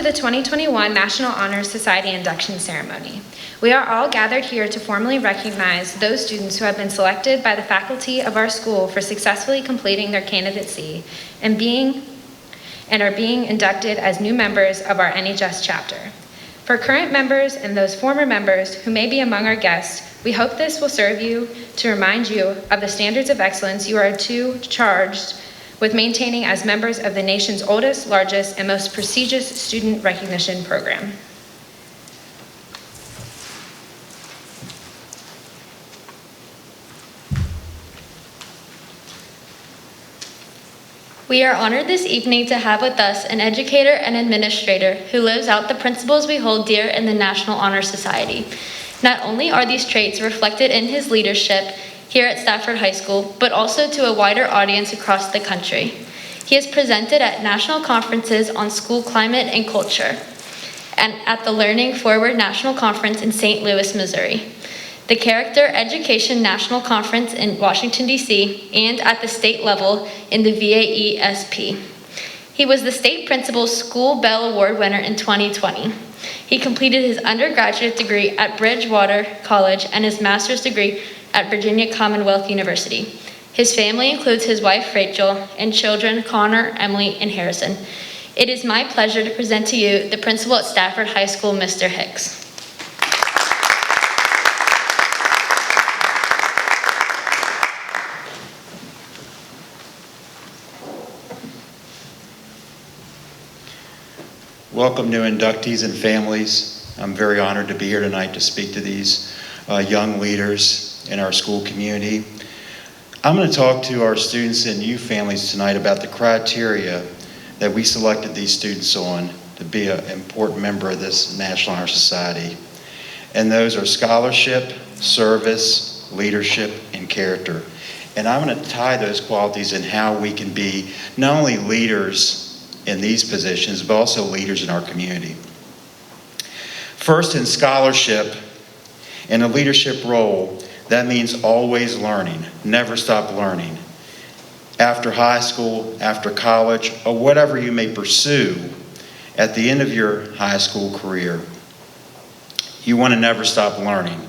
to the 2021 National Honor Society induction ceremony. We are all gathered here to formally recognize those students who have been selected by the faculty of our school for successfully completing their candidacy and are being inducted as new members of our NHS chapter. For current members and those former members who may be among our guests, we hope this will serve you to remind you of the standards of excellence you are charged with maintaining as members of the nation's oldest, largest, and most prestigious student recognition program. We are honored this evening to have with us an educator and administrator who lives out the principles we hold dear in the National Honor Society. Not only are these traits reflected in his leadership here at Stafford High School, but also to a wider audience across the country. He has presented at national conferences on school climate and culture, and at the Learning Forward National Conference in St. Louis, Missouri, the Character Education National Conference in Washington, D.C., and at the state level in the VAESP. He was the State Principal's School Bell Award winner in 2020. He completed his undergraduate degree at Bridgewater College and his master's degree at Virginia Commonwealth University. His family includes his wife, Rachel, and children, Connor, Emily, and Harrison. It is my pleasure to present to you the principal at Stafford High School, Mr. Hicks. Welcome new inductees and families. I'm very honored to be here tonight to speak to these young leaders in our school community. I'm going to talk to our students and you families tonight about the criteria that we selected these students on to be an important member of this National Honor Society. And those are scholarship, service, leadership, and character. And I'm going to tie those qualities in how we can be not only leaders in these positions, but also leaders in our community. First, in scholarship, in a leadership role, that means always learning, never stop learning. After high school, after college, or whatever you may pursue at the end of your high school career, you want to never stop learning.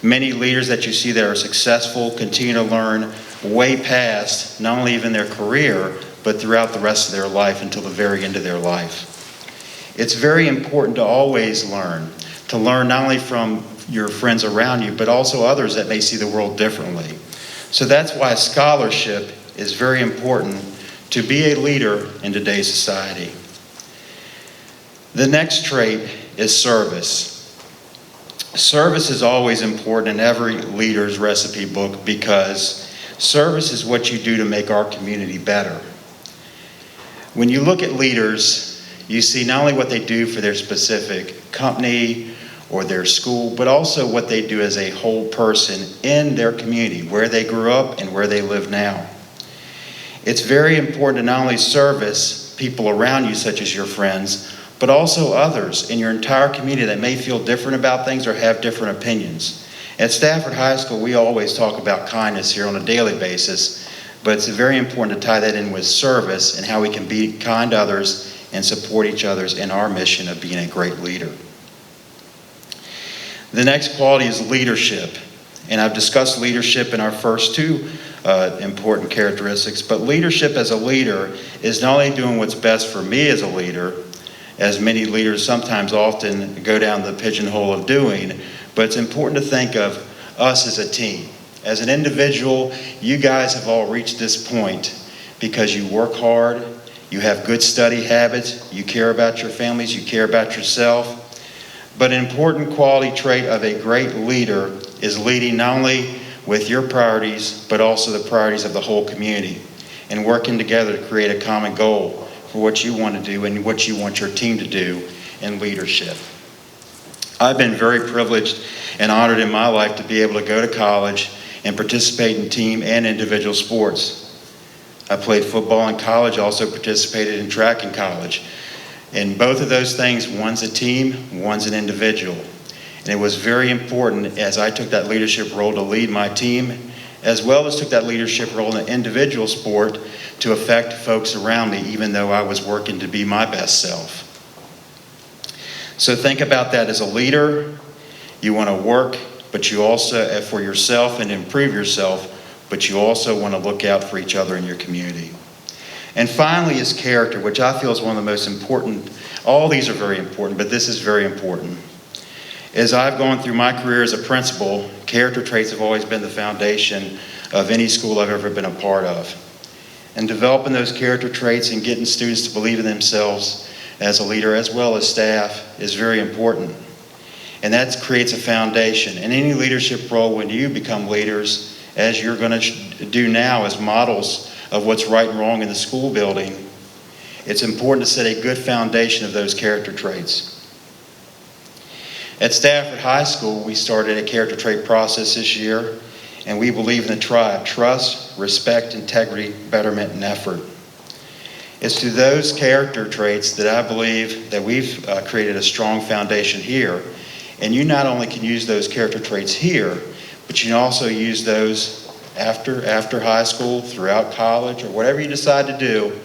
Many leaders that you see that are successful continue to learn way past not only even their career, but throughout the rest of their life until the very end of their life. It's very important to always learn, to learn not only from your friends around you, but also others that may see the world differently. So that's why scholarship is very important to be a leader in today's society. The next trait is service. Service is always important in every leader's recipe book because service is what you do to make our community better. When you look at leaders, you see not only what they do for their specific company or their school, but also what they do as a whole person in their community, where they grew up and where they live now. It's very important to not only service people around you, such as your friends, but also others in your entire community that may feel different about things or have different opinions. At Stafford High School, we always talk about kindness here on a daily basis, but it's very important to tie that in with service and how we can be kind to others and support each other in our mission of being a great leader. The next quality is leadership. And I've discussed leadership in our first two important characteristics, but leadership as a leader is not only doing what's best for me as a leader, as many leaders sometimes often go down the pigeonhole of doing, but it's important to think of us as a team. As an individual, you guys have all reached this point because you work hard, you have good study habits, you care about your families, you care about yourself. But an important quality trait of a great leader is leading not only with your priorities, but also the priorities of the whole community, and working together to create a common goal for what you want to do and what you want your team to do in leadership. I've been very privileged and honored in my life to be able to go to college and participate in team and individual sports. I played football in college, also participated in track in college. And both of those things, one's a team, one's an individual. And it was very important as I took that leadership role to lead my team, as well as took that leadership role in an individual sport to affect folks around me, even though I was working to be my best self. So think about that as a leader. You want to work, but you also, for yourself and improve yourself, but you also want to look out for each other in your community. And finally is character, which I feel is one of the most important. All these are very important, but this is very important. As I've gone through my career as a principal, character traits have always been the foundation of any school I've ever been a part of. And developing those character traits and getting students to believe in themselves as a leader as well as staff is very important. And that creates a foundation. In any leadership role, when you become leaders, as you're going to do now as models of what's right and wrong in the school building, it's important to set a good foundation of those character traits. At Stafford High School, we started a character trait process this year, and we believe in the tribe: trust, respect, integrity, betterment, and effort. It's through those character traits that I believe that we've created a strong foundation here. And you not only can use those character traits here, but you can also use those after high school, throughout college, or whatever you decide to do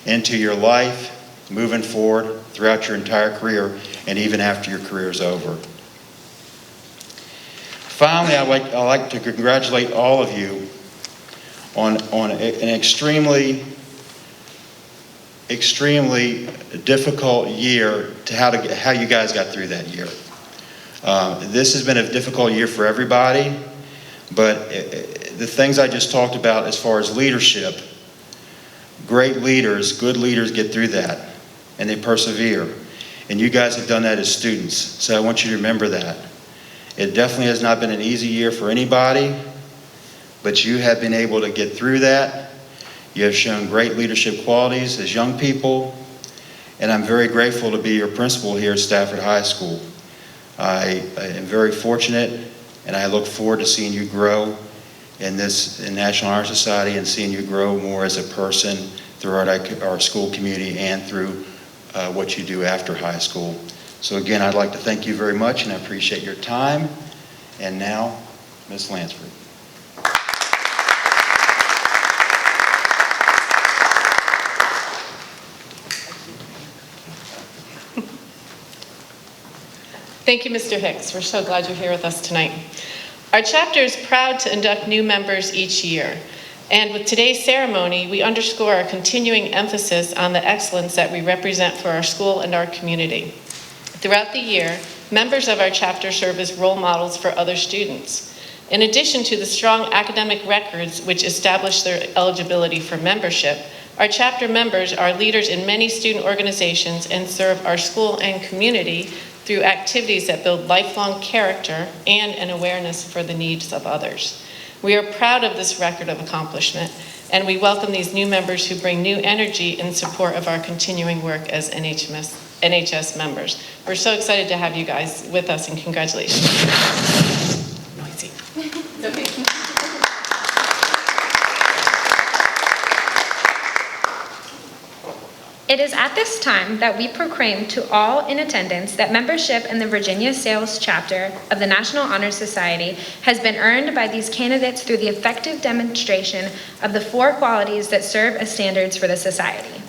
into your life, moving forward throughout your entire career, and even after your career is over. Finally, I'd like to congratulate all of you on an extremely difficult year, to how you guys got through that year. This has been a difficult year for everybody, but the things I just talked about as far as leadership, great leaders, good leaders get through that, and they persevere. And you guys have done that as students, so I want you to remember that. It definitely has not been an easy year for anybody, but you have been able to get through that. You have shown great leadership qualities as young people, and I'm very grateful to be your principal here at Stafford High School. I am very fortunate, and I look forward to seeing you grow in National Honor Society, and seeing you grow more as a person throughout our school community and through what you do after high school. So again, I'd like to thank you very much, and I appreciate your time. And now, Ms. Lansford. Thank you, Mr. Hicks. We're so glad you're here with us tonight. Our chapter is proud to induct new members each year. And with today's ceremony, we underscore our continuing emphasis on the excellence that we represent for our school and our community. Throughout the year, members of our chapter serve as role models for other students. In addition to the strong academic records which establish their eligibility for membership, our chapter members are leaders in many student organizations and serve our school and community through activities that build lifelong character and an awareness for the needs of others. We are proud of this record of accomplishment, and we welcome these new members who bring new energy in support of our continuing work as NHS members. We're so excited to have you guys with us, and congratulations. Noisy. Okay. It is at this time that we proclaim to all in attendance that membership in the Virginia Sales Chapter of the National Honor Society has been earned by these candidates through the effective demonstration of the 4 qualities that serve as standards for the society.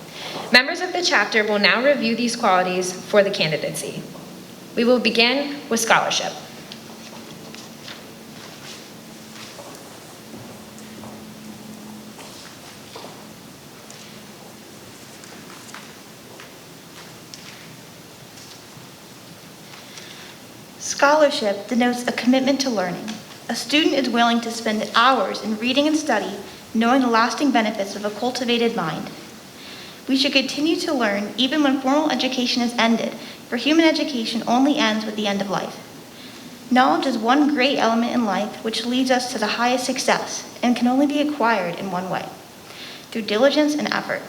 Members of the chapter will now review these qualities for the candidacy. We will begin with scholarship. Scholarship denotes a commitment to learning. A student is willing to spend hours in reading and study, knowing the lasting benefits of a cultivated mind. We should continue to learn even when formal education is ended, for human education only ends with the end of life. Knowledge is one great element in life which leads us to the highest success and can only be acquired in one way, through diligence and effort.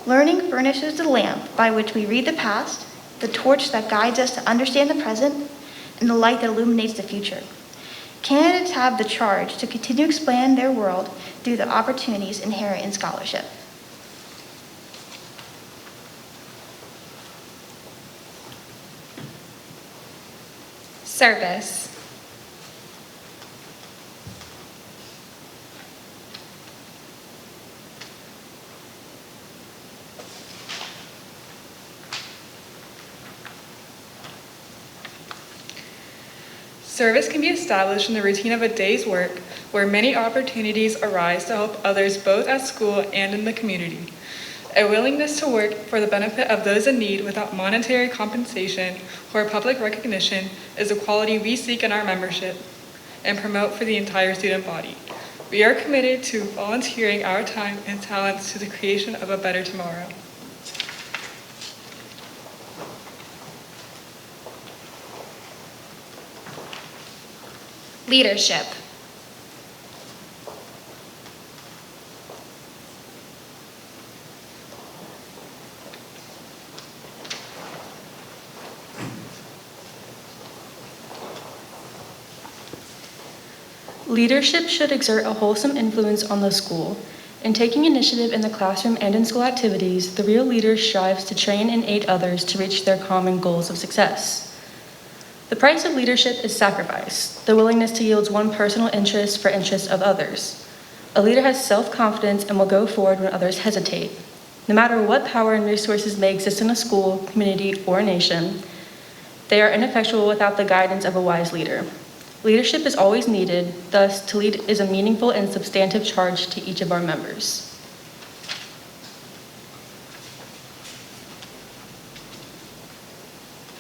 Learning furnishes the lamp by which we read the past, the torch that guides us to understand the present, and the light that illuminates the future. Candidates have the charge to continue to expand their world through the opportunities inherent in scholarship. Service. Service can be established in the routine of a day's work where many opportunities arise to help others both at school and in the community. A willingness to work for the benefit of those in need without monetary compensation or public recognition is a quality we seek in our membership and promote for the entire student body. We are committed to volunteering our time and talents to the creation of a better tomorrow. Leadership. Leadership should exert a wholesome influence on the school. In taking initiative in the classroom and in school activities, the real leader strives to train and aid others to reach their common goals of success. The price of leadership is sacrifice, the willingness to yield one's personal interest for interests of others. A leader has self-confidence and will go forward when others hesitate. No matter what power and resources may exist in a school, community, or nation, they are ineffectual without the guidance of a wise leader. Leadership is always needed, thus, to lead is a meaningful and substantive charge to each of our members.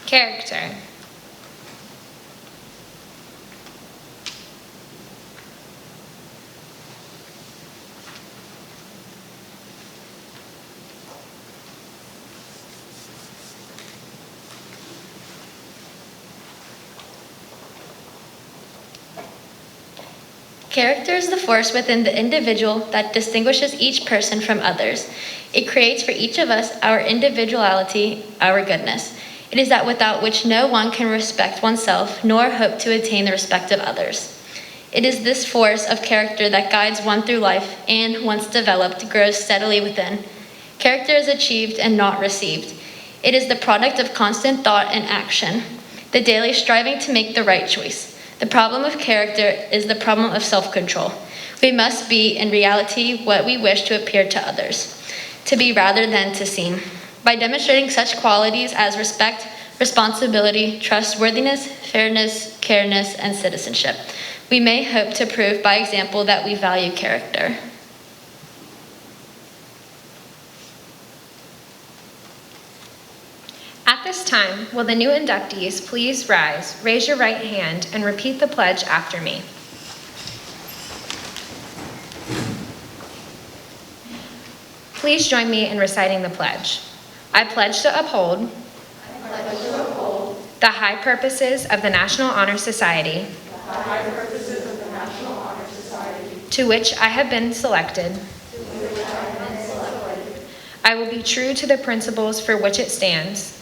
Character. Character is the force within the individual that distinguishes each person from others. It creates for each of us our individuality, our goodness. It is that without which no one can respect oneself nor hope to attain the respect of others. It is this force of character that guides one through life and, once developed, grows steadily within. Character is achieved and not received. It is the product of constant thought and action, the daily striving to make the right choice. The problem of character is the problem of self-control. We must be, in reality, what we wish to appear to others, to be rather than to seem. By demonstrating such qualities as respect, responsibility, trustworthiness, fairness, careness, and citizenship, we may hope to prove by example that we value character. At this time, will the new inductees please rise, raise your right hand, and repeat the pledge after me. Please join me in reciting the pledge. I pledge to uphold the high purposes of the National Honor Society, to which I have been selected. I will be true to the principles for which it stands,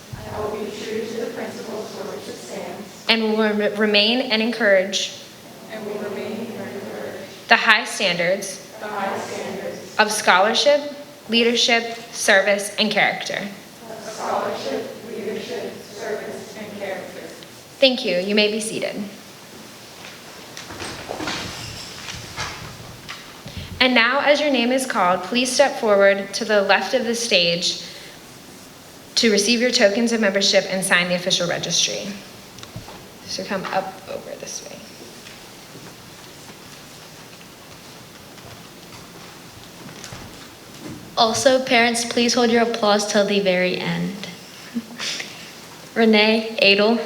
and will remain and encourage the high standards of scholarship, leadership, service, and character. Thank you. You may be seated. And now, as your name is called, please step forward to the left of the stage to receive your tokens of membership and sign the official registry. So come up over this way. Also, parents, please hold your applause till the very end. Renee Adel.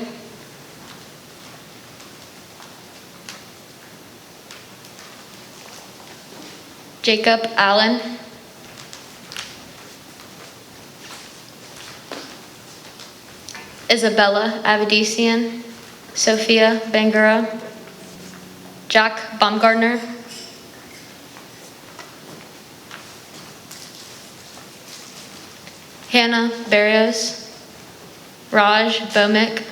Jacob Allen. Isabella Avedissian. Sophia Bangura. Jack Baumgartner. Hannah Barrios. Raj Bomik.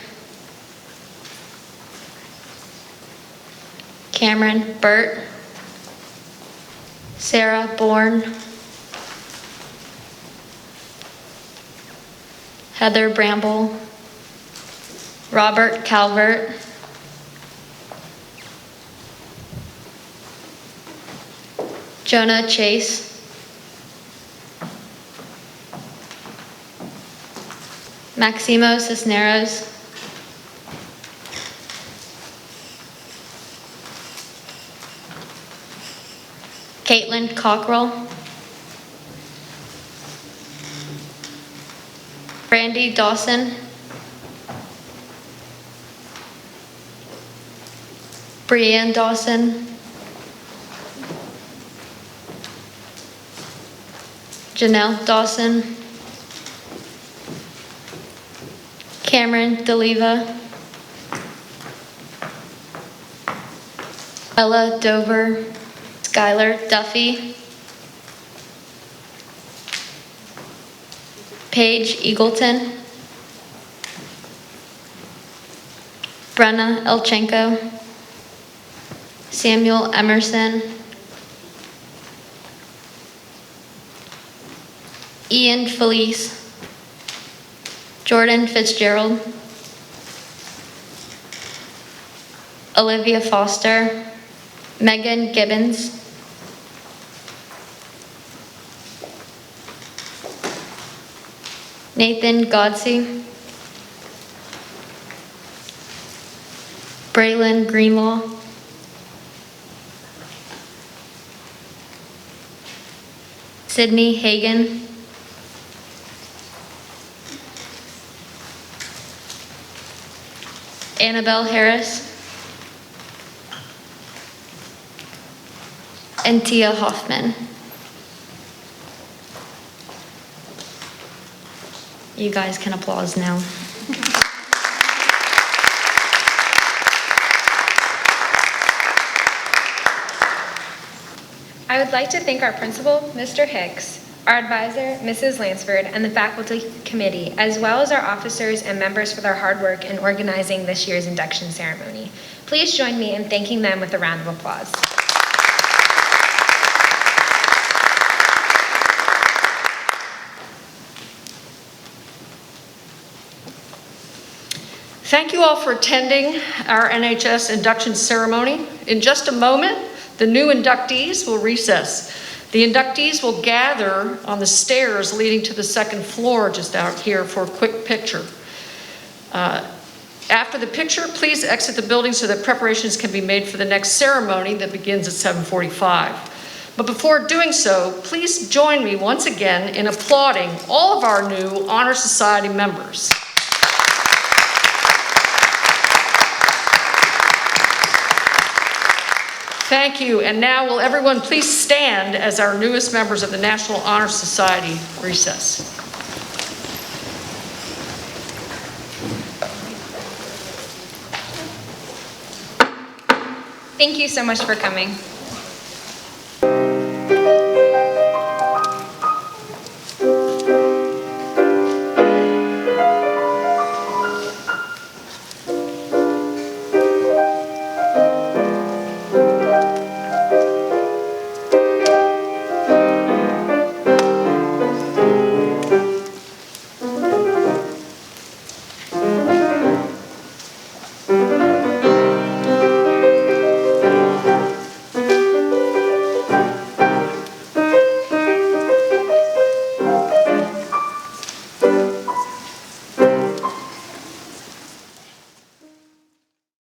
Cameron Burt. Sarah Bourne. Heather Bramble. Robert Calvert. Jonah Chase. Maximo Cisneros. Caitlin Cockrell, Brandy Dawson, Brianne Dawson, Janelle Dawson, Cameron DeLeva, Ella Dover, Skylar Duffy, Paige Eagleton, Brenna Elchenko, Samuel Emerson, Ian Felice, Jordan Fitzgerald, Olivia Foster, Megan Gibbons, Nathan Godsey, Braylon Greenlaw, Sydney Hagan, Annabelle Harris, and Tia Hoffman. You guys can applause now. I would like to thank our principal, Mr. Hicks, our advisor, Mrs. Lansford, and the faculty committee, as well as our officers and members for their hard work in organizing this year's induction ceremony. Please join me in thanking them with a round of applause. Thank you all for attending our NHS induction ceremony. In just a moment, the new inductees will recess. The inductees will gather on the stairs leading to the second floor just out here for a quick picture. After the picture, please exit the building so that preparations can be made for the next ceremony that begins at 7:45. But before doing so, please join me once again in applauding all of our new Honor Society members. Thank you, and now will everyone please stand as our newest members of the National Honor Society recess. Thank you so much for coming.